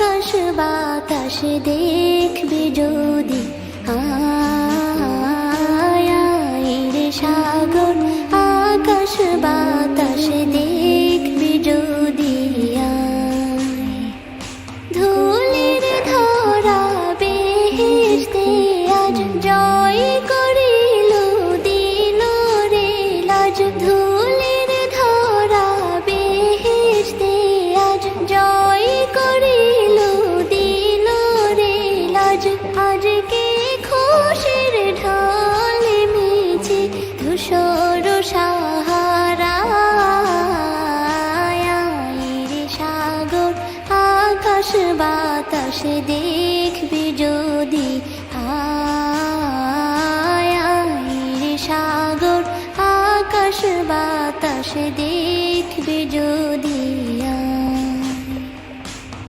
আকাশ বাতাস দেখবি যদি আয় রে সাগর, আকাশ বাতাস দেখবি যদি ধুলির ধরা বেহেশতে আজ জয় করিল দিল রে লাজ, ধুলির ধরা বেহেশতে আজ জয় করিল দিল রে লাজ। আজকে খুশির ঢল মিছে ধূসর সাহারা রে সাগর, আকাশ বাতাস দেখবি যদি